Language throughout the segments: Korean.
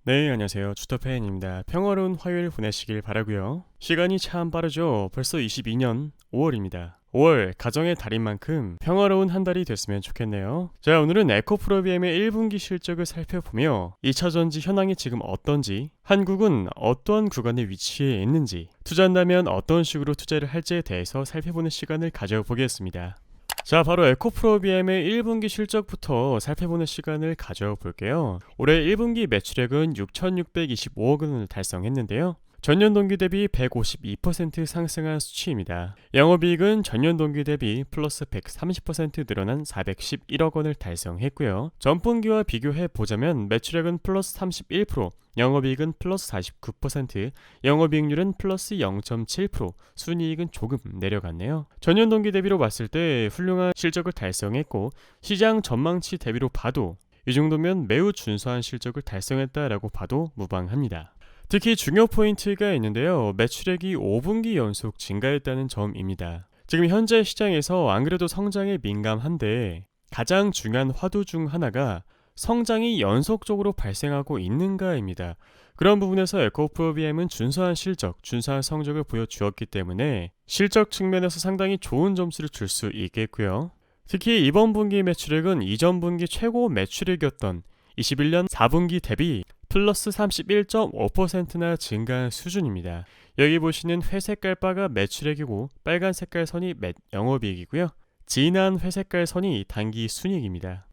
네, 안녕하세요. 주터팬입니다. 평화로운 화요일 보내시길 바라고요. 시간이 참 빠르죠. 벌써 22년 5월입니다. 5월 가정의 달인 만큼 평화로운 한 달이 됐으면 좋겠네요. 자, 오늘은 에코프로비엠의 1분기 실적을 살펴보며 2차전지 현황이 지금 어떤지, 한국은 어떠한 구간에 위치해 있는지, 투자한다면 어떤 식으로 투자를 할지에 대해서 살펴보는 시간을 가져보겠습니다. 자, 바로 에코프로비엠의 1분기 실적부터 살펴보는 시간을 가져볼게요. 올해 1분기 매출액은 6,625억 원을 달성했는데요. 전년 동기 대비 152% 상승한 수치입니다. 영업이익은 전년 동기 대비 플러스 130% 늘어난 411억 원을 달성했고요. 전분기와 비교해 보자면 매출액은 플러스 31%, 영업이익은 플러스 49%, 영업이익률은 플러스 0.7%, 순이익은 조금 내려갔네요. 전년 동기 대비로 봤을 때 훌륭한 실적을 달성했고, 시장 전망치 대비로 봐도 이 정도면 매우 준수한 실적을 달성했다라고 봐도 무방합니다. 특히 중요 포인트가 있는데요. 매출액이 5분기 연속 증가했다는 점입니다. 지금 현재 시장에서 안 그래도 성장에 민감한데 가장 중요한 화두 중 하나가 성장이 연속적으로 발생하고 있는가입니다. 그런 부분에서 에코프로비엠은 준수한 실적, 준수한 성적을 보여주었기 때문에 실적 측면에서 상당히 좋은 점수를 줄 수 있겠고요. 특히 이번 분기 매출액은 이전 분기 최고 매출액이었던 21년 4분기 대비 플러스 31.5%나 증가한 수준입니다. 여기 보시는 회색깔 바가 매출액이고 빨간 색깔 선이 영업이익이고요. 진한 회색깔 선이 단기 순이익입니다.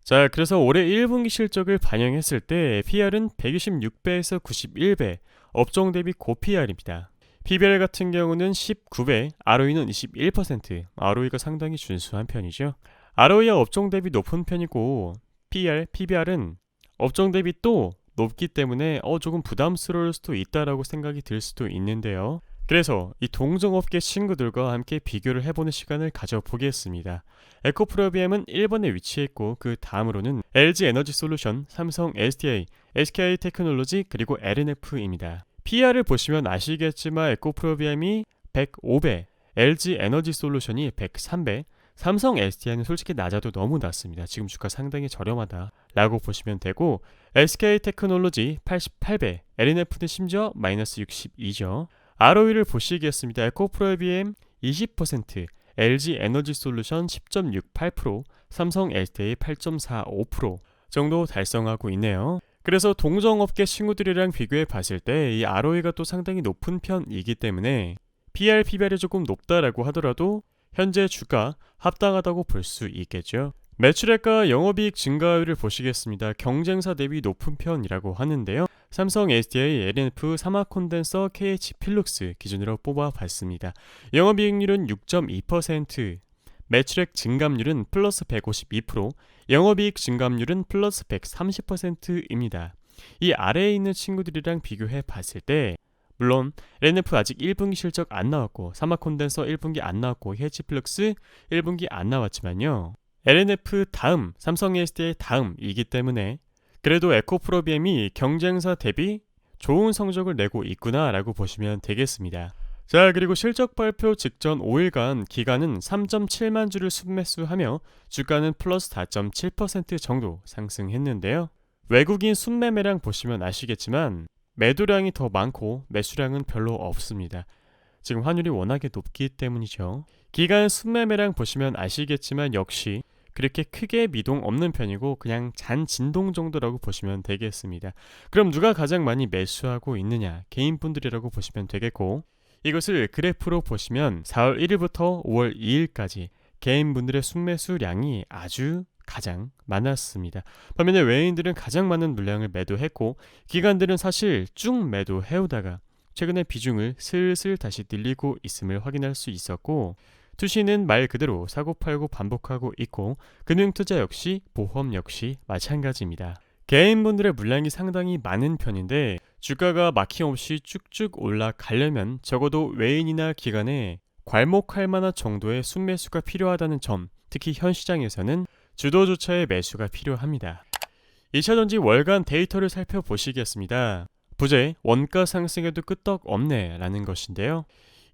자, 그래서 올해 1분기 실적을 반영했을 때 PR은 126배에서 91배, 업종 대비 고PR입니다. PBR 같은 경우는 19배, ROE는 21%, ROE가 상당히 준수한 편이죠. ROE가 업종 대비 높은 편이고 PR, PBR은 업종 대비 또 높기 때문에 조금 부담스러울 수도 있다라고 생각이 들 수도 있는데요. 그래서 이 동종업계 친구들과 함께 비교를 해보는 시간을 가져보겠습니다. 에코프로비엠은 1번에 위치했고 그 다음으로는 LG에너지솔루션, 삼성 SDI, SK테크놀로지 그리고 LNF입니다. PR을 보시면 아시겠지만 에코프로비엠이 105배, LG에너지솔루션이 103배, 삼성 SDI는 솔직히 낮아도 너무 낮습니다. 지금 주가 상당히 저렴하다 라고 보시면 되고, SK테크놀로지 88배, LNF는 심지어 마이너스 62죠. ROE를 보시겠습니다. 에코프로비엠 20%, LG에너지솔루션 10.68%, 삼성 SDI 8.45% 정도 달성하고 있네요. 그래서 동종업계 친구들이랑 비교해 봤을 때 이 ROE가 또 상당히 높은 편이기 때문에 PR, PBR이 조금 높다라고 하더라도 현재 주가 합당하다고 볼 수 있겠죠. 매출액과 영업이익 증가율을 보시겠습니다. 경쟁사 대비 높은 편이라고 하는데요. 삼성 SDI, LNF, 사마콘덴서, KH필룩스 기준으로 뽑아봤습니다. 영업이익률은 6.2%, 매출액 증감률은 플러스 152%, 영업이익 증감률은 플러스 130%입니다. 이 아래에 있는 친구들이랑 비교해 봤을 때 물론 LNF 아직 1분기 실적 안 나왔고, 사마콘덴서 1분기 안 나왔고, KH필룩스 1분기 안 나왔지만요, LNF 다음, 삼성 SDI 다음이기 때문에 그래도 에코프로비엠이 경쟁사 대비 좋은 성적을 내고 있구나 라고 보시면 되겠습니다. 자, 그리고 실적 발표 직전 5일간 기간은 3.7만 주를 순매수하며 주가는 플러스 4.7% 정도 상승했는데요. 외국인 순매매량 보시면 아시겠지만 매도량이 더 많고 매수량은 별로 없습니다. 지금 환율이 워낙에 높기 때문이죠. 기간 순매매량 보시면 아시겠지만 역시 그렇게 크게 미동 없는 편이고 그냥 잔 진동 정도라고 보시면 되겠습니다. 그럼 누가 가장 많이 매수하고 있느냐? 개인분들이라고 보시면 되겠고, 이것을 그래프로 보시면 4월 1일부터 5월 2일까지 개인분들의 순매수량이 아주 가장 많았습니다. 반면에 외인들은 가장 많은 물량을 매도했고, 기관들은 사실 쭉 매도해오다가 최근에 비중을 슬슬 다시 늘리고 있음을 확인할 수 있었고, 투시는 말 그대로 사고팔고 반복하고 있고, 금융투자 역시 보험 역시 마찬가지입니다. 개인분들의 물량이 상당히 많은 편인데 주가가 막힘없이 쭉쭉 올라가려면 적어도 외인이나 기관에 괄목할 만한 정도의 순매수가 필요하다는 점, 특히 현 시장에서는 주도주차의 매수가 필요합니다. 2차전지 월간 데이터를 살펴보시겠습니다. 부재, 원가 상승에도 끄떡없네 라는 것인데요.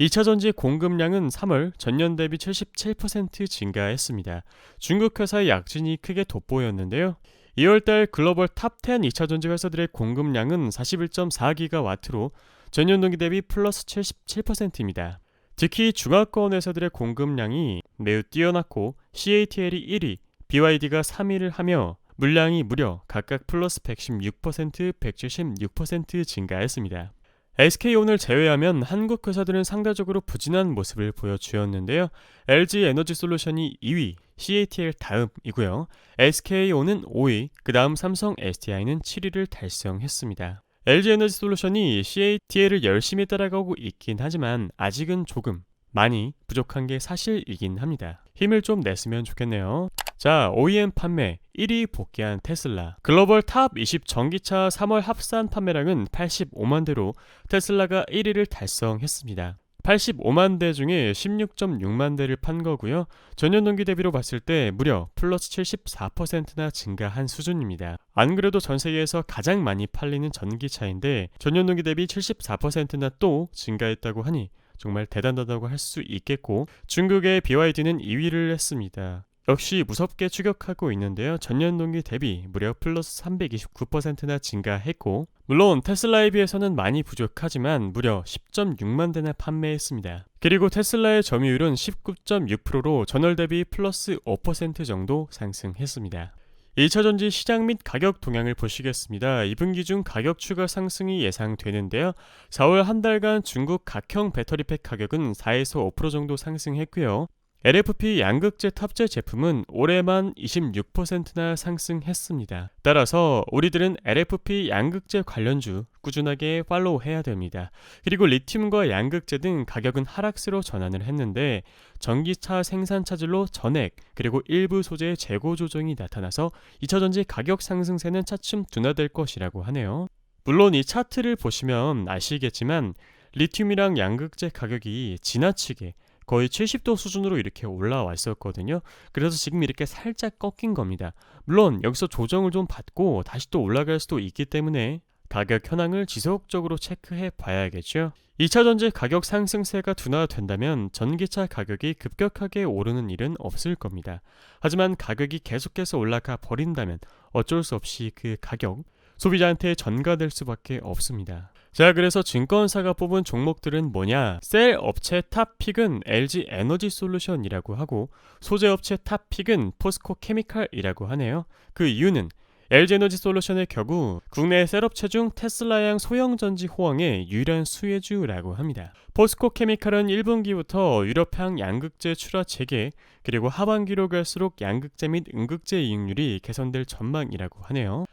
2차전지 공급량은 3월 전년 대비 77% 증가했습니다. 중국 회사의 약진이 크게 돋보였는데요. 2월달 글로벌 탑10 2차전지 회사들의 공급량은 41.4GW로 전년 동기 대비 플러스 77%입니다. 특히 중화권 회사들의 공급량이 매우 뛰어났고 CATL이 1위, BYD가 3위를 하며 물량이 무려 각각 플러스 116%, 176% 증가했습니다. SK온을 제외하면 한국 회사들은 상대적으로 부진한 모습을 보여주었는데요. LG에너지솔루션이 2위, CATL 다음이고요. SK온은 5위, 그 다음 삼성 SDI는 7위를 달성했습니다. LG에너지솔루션이 CATL을 열심히 따라가고 있긴 하지만 아직은 조금 많이 부족한 게 사실이긴 합니다. 힘을 좀 냈으면 좋겠네요. 자, OEM 판매 1위 복귀한 테슬라. 글로벌 탑 20 전기차 3월 합산 판매량은 85만 대로 테슬라가 1위를 달성했습니다. 85만 대 중에 16.6만 대를 판 거고요. 전년 동기 대비로 봤을 때 무려 플러스 74%나 증가한 수준입니다. 안 그래도 전 세계에서 가장 많이 팔리는 전기차인데 전년 동기 대비 74%나 또 증가했다고 하니 정말 대단하다고 할 수 있겠고, 중국의 BYD는 2위를 했습니다. 역시 무섭게 추격하고 있는데요. 전년 동기 대비 무려 플러스 329%나 증가했고, 물론 테슬라에 비해서는 많이 부족하지만 무려 10.6만 대나 판매했습니다. 그리고 테슬라의 점유율은 19.6%로 전월 대비 플러스 5% 정도 상승했습니다. 2차전지 시장 및 가격 동향을 보시겠습니다. 2분기 중 가격 추가 상승이 예상되는데요. 4월 한 달간 중국 각형 배터리팩 가격은 4에서 5% 정도 상승했고요. LFP 양극재 탑재 제품은 올해만 26%나 상승했습니다. 따라서 우리들은 LFP 양극재 관련주 꾸준하게 팔로우해야 됩니다. 그리고 리튬과 양극재 등 가격은 하락세로 전환을 했는데 전기차 생산 차질로 전액 그리고 일부 소재의 재고 조정이 나타나서 2차전지 가격 상승세는 차츰 둔화될 것이라고 하네요. 물론 이 차트를 보시면 아시겠지만 리튬이랑 양극재 가격이 지나치게 거의 70도 수준으로 이렇게 올라왔었거든요. 그래서 지금 이렇게 살짝 꺾인 겁니다. 물론 여기서 조정을 좀 받고 다시 또 올라갈 수도 있기 때문에 가격 현황을 지속적으로 체크해 봐야겠죠. 2차전지 가격 상승세가 둔화된다면 전기차 가격이 급격하게 오르는 일은 없을 겁니다. 하지만 가격이 계속해서 올라가 버린다면 어쩔 수 없이 그 가격 소비자한테 전가될 수밖에 없습니다. 자, 그래서 증권사가 뽑은 종목들은 뭐냐? 셀 업체 탑픽은 LG 에너지 솔루션이라고 하고 소재 업체 탑픽은 포스코 케미칼이라고 하네요. 그 이유는 LG 에너지 솔루션의 경우 국내 셀업체 중 테슬라양 소형전지 호황의 유일한 수혜주라고 합니다. 포스코 케미칼은 1분기부터 유럽향 양극재 출하 재개 그리고 하반기로 갈수록 양극재 및 음극재 이익률이 개선될 전망이라고 하네요.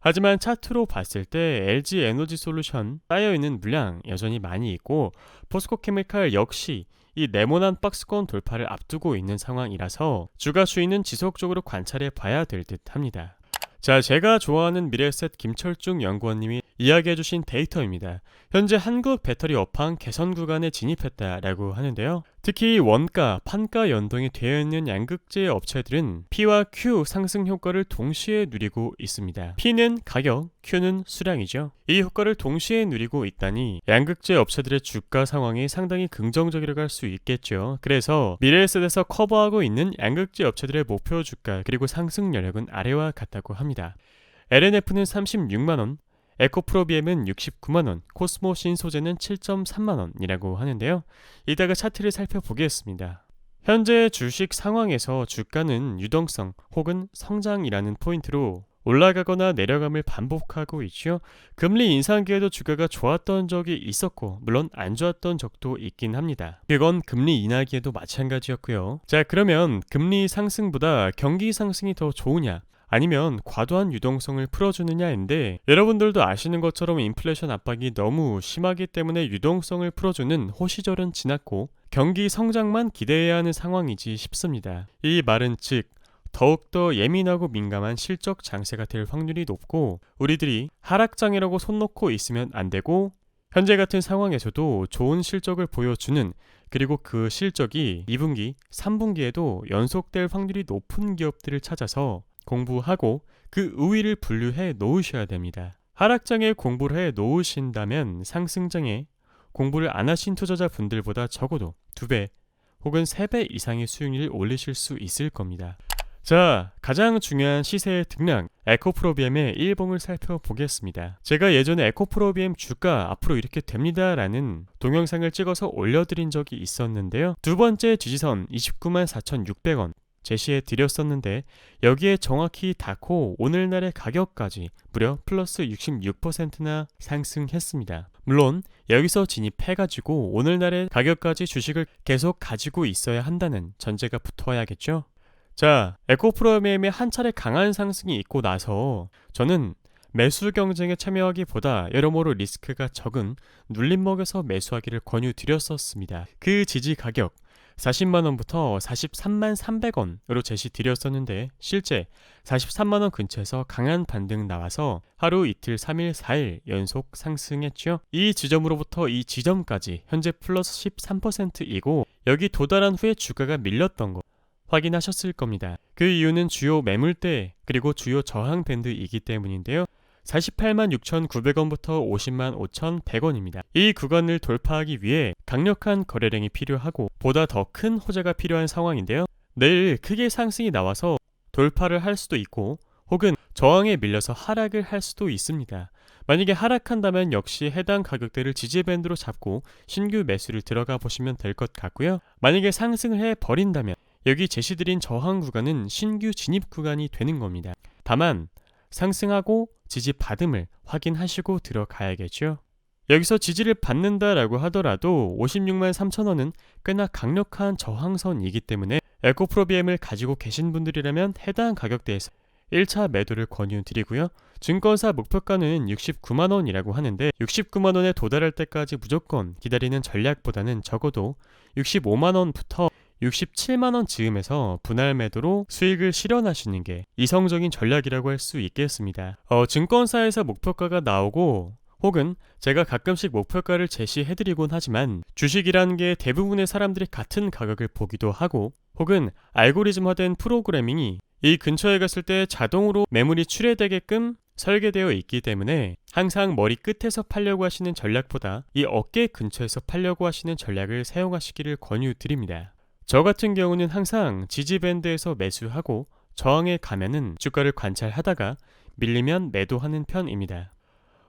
하지만 차트로 봤을 때 LG 에너지 솔루션 쌓여있는 물량 여전히 많이 있고 포스코 케미칼 역시 이 네모난 박스권 돌파를 앞두고 있는 상황이라서 주가 추이는 지속적으로 관찰해 봐야 될 듯 합니다. 자, 제가 좋아하는 미래에셋 김철중 연구원님이 이야기해주신 데이터입니다. 현재 한국 배터리 업황 개선 구간에 진입했다라고 하는데요. 특히 원가, 판가 연동이 되어 있는 양극재 업체들은 P와 Q 상승 효과를 동시에 누리고 있습니다. P는 가격, Q는 수량이죠. 이 효과를 동시에 누리고 있다니 양극재 업체들의 주가 상황이 상당히 긍정적이라고 할 수 있겠죠. 그래서 미래에셋에서 커버하고 있는 양극재 업체들의 목표 주가 그리고 상승 여력은 아래와 같다고 합니다. LNF는 36만원, 에코프로비엠은 69만원, 코스모 신소재는 7.3만원이라고 하는데요. 이따가 차트를 살펴보겠습니다. 현재 주식 상황에서 주가는 유동성 혹은 성장이라는 포인트로 올라가거나 내려감을 반복하고 있죠. 금리 인상기에도 주가가 좋았던 적이 있었고 물론 안 좋았던 적도 있긴 합니다. 그건 금리 인하기에도 마찬가지였고요. 자, 그러면 금리 상승보다 경기 상승이 더 좋으냐? 아니면 과도한 유동성을 풀어주느냐인데 여러분들도 아시는 것처럼 인플레이션 압박이 너무 심하기 때문에 유동성을 풀어주는 호시절은 지났고 경기 성장만 기대해야 하는 상황이지 싶습니다. 이 말은 즉 더욱더 예민하고 민감한 실적 장세가 될 확률이 높고 우리들이 하락장이라고 손 놓고 있으면 안 되고 현재 같은 상황에서도 좋은 실적을 보여주는 그리고 그 실적이 2분기, 3분기에도 연속될 확률이 높은 기업들을 찾아서 공부하고 그 우위를 분류해 놓으셔야 됩니다. 하락장에 공부를 해 놓으신다면 상승장에 공부를 안 하신 투자자분들보다 적어도 2배 혹은 3배 이상의 수익률을 올리실 수 있을 겁니다. 자, 가장 중요한 시세의 등락, 에코프로비엠의 일봉을 살펴보겠습니다. 제가 예전에 에코프로비엠 주가 앞으로 이렇게 됩니다 라는 동영상을 찍어서 올려드린 적이 있었는데요. 두 번째 지지선 29만 4,600원 제시해 드렸었는데 여기에 정확히 닿고 오늘날의 가격까지 무려 플러스 66%나 상승했습니다. 물론 여기서 진입해가지고 오늘날의 가격까지 주식을 계속 가지고 있어야 한다는 전제가 붙어야겠죠. 자, 에코프로비엠의 한 차례 강한 상승이 있고 나서 저는 매수 경쟁에 참여하기보다 여러모로 리스크가 적은 눌림목에서 매수하기를 권유드렸었습니다. 그 지지 가격 40만원부터 43만 300원으로 제시드렸었는데 실제 43만원 근처에서 강한 반등 나와서 하루 이틀 3일 4일 연속 상승했죠. 이 지점으로부터 이 지점까지 현재 플러스 13%이고 여기 도달한 후에 주가가 밀렸던 거 확인하셨을 겁니다. 그 이유는 주요 매물대 그리고 주요 저항 밴드이기 때문인데요. 48만 6,900원부터 50만 5,100원입니다. 이 구간을 돌파하기 위해 강력한 거래량이 필요하고 보다 더 큰 호재가 필요한 상황인데요. 내일 크게 상승이 나와서 돌파를 할 수도 있고 혹은 저항에 밀려서 하락을 할 수도 있습니다. 만약에 하락한다면 역시 해당 가격대를 지지밴드로 잡고 신규 매수를 들어가 보시면 될 것 같고요. 만약에 상승을 해버린다면 여기 제시드린 저항 구간은 신규 진입 구간이 되는 겁니다. 다만 상승하고 지지 받음을 확인하시고 들어가야겠죠. 여기서 지지를 받는다라고 하더라도 56만 3천원은 꽤나 강력한 저항선이기 때문에 에코프로비엠을 가지고 계신 분들이라면 해당 가격대에서 1차 매도를 권유드리고요. 증권사 목표가는 69만원이라고 하는데 69만원에 도달할 때까지 무조건 기다리는 전략보다는 적어도 65만원부터 67만원 즈음에서 분할 매도로 수익을 실현하시는 게 이성적인 전략이라고 할 수 있겠습니다. 증권사에서 목표가가 나오고 혹은 제가 가끔씩 목표가를 제시해드리곤 하지만 주식이라는 게 대부분의 사람들이 같은 가격을 보기도 하고 혹은 알고리즘화된 프로그래밍이 이 근처에 갔을 때 자동으로 매물이 출회되게끔 설계되어 있기 때문에 항상 머리 끝에서 팔려고 하시는 전략보다 이 어깨 근처에서 팔려고 하시는 전략을 사용하시기를 권유드립니다. 저 같은 경우는 항상 지지밴드에서 매수하고 저항에 가면은 주가를 관찰하다가 밀리면 매도하는 편입니다.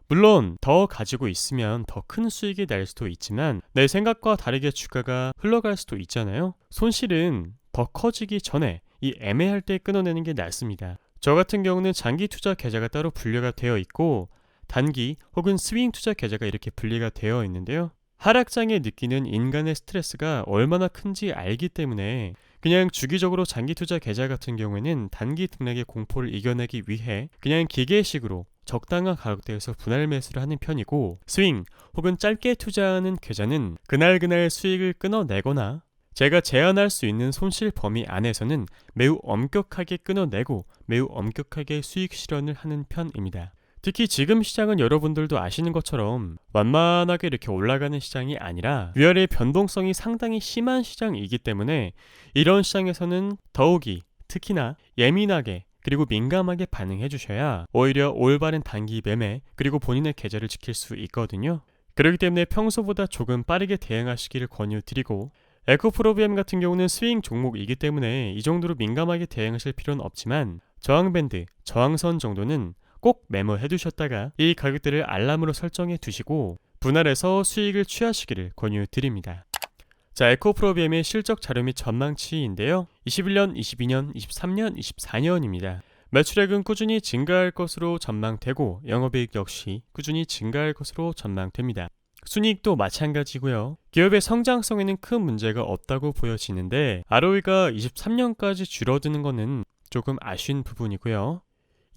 물론 더 가지고 있으면 더 큰 수익이 날 수도 있지만 내 생각과 다르게 주가가 흘러갈 수도 있잖아요. 손실은 더 커지기 전에 이 애매할 때 끊어내는 게 낫습니다. 저 같은 경우는 장기 투자 계좌가 따로 분류가 되어 있고 단기 혹은 스윙 투자 계좌가 이렇게 분리가 되어 있는데요. 하락장에 느끼는 인간의 스트레스가 얼마나 큰지 알기 때문에 그냥 주기적으로 장기 투자 계좌 같은 경우에는 단기 등락의 공포를 이겨내기 위해 그냥 기계식으로 적당한 가격대에서 분할 매수를 하는 편이고 스윙 혹은 짧게 투자하는 계좌는 그날 수익을 끊어내거나 제가 제한할 수 있는 손실 범위 안에서는 매우 엄격하게 끊어내고 매우 엄격하게 수익 실현을 하는 편입니다. 특히 지금 시장은 여러분들도 아시는 것처럼 완만하게 이렇게 올라가는 시장이 아니라 위아래 변동성이 상당히 심한 시장이기 때문에 이런 시장에서는 더욱이 특히나 예민하게 그리고 민감하게 반응해 주셔야 오히려 올바른 단기 매매 그리고 본인의 계좌를 지킬 수 있거든요. 그렇기 때문에 평소보다 조금 빠르게 대응하시기를 권유드리고 에코프로비엠 같은 경우는 스윙 종목이기 때문에 이 정도로 민감하게 대응하실 필요는 없지만 저항밴드, 저항선 정도는 꼭 메모해 두셨다가 이 가격대를 알람으로 설정해 두시고 분할해서 수익을 취하시기를 권유드립니다. 자, 에코프로비엠의 실적 자료 및 전망치인데요. 21년, 22년, 23년, 24년입니다. 매출액은 꾸준히 증가할 것으로 전망되고 영업이익 역시 꾸준히 증가할 것으로 전망됩니다. 순이익도 마찬가지고요. 기업의 성장성에는 큰 문제가 없다고 보여지는데 ROE가 23년까지 줄어드는 것은 조금 아쉬운 부분이고요.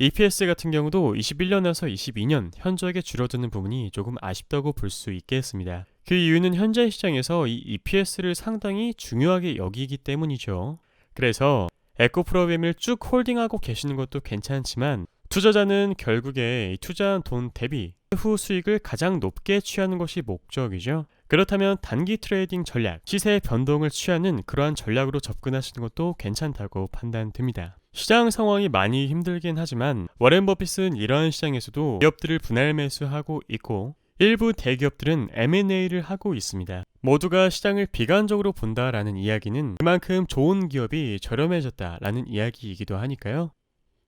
EPS 같은 경우도 21년에서 22년 현저하게 줄어드는 부분이 조금 아쉽다고 볼 수 있겠습니다. 그 이유는 현재 시장에서 이 EPS를 상당히 중요하게 여기기 때문이죠. 그래서 에코프로비엠을 쭉 홀딩하고 계시는 것도 괜찮지만 투자자는 결국에 투자한 돈 대비 후 수익을 가장 높게 취하는 것이 목적이죠. 그렇다면 단기 트레이딩 전략, 시세의 변동을 취하는 그러한 전략으로 접근하시는 것도 괜찮다고 판단됩니다. 시장 상황이 많이 힘들긴 하지만 워렌 버핏은 이러한 시장에서도 기업들을 분할 매수하고 있고 일부 대기업들은 M&A를 하고 있습니다. 모두가 시장을 비관적으로 본다라는 이야기는 그만큼 좋은 기업이 저렴해졌다라는 이야기이기도 하니까요.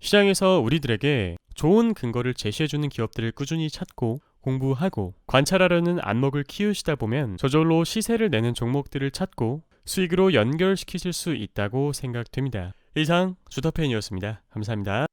시장에서 우리들에게 좋은 근거를 제시해주는 기업들을 꾸준히 찾고 공부하고 관찰하려는 안목을 키우시다 보면 저절로 시세를 내는 종목들을 찾고 수익으로 연결시키실 수 있다고 생각됩니다. 이상 주터팬이었습니다. 감사합니다.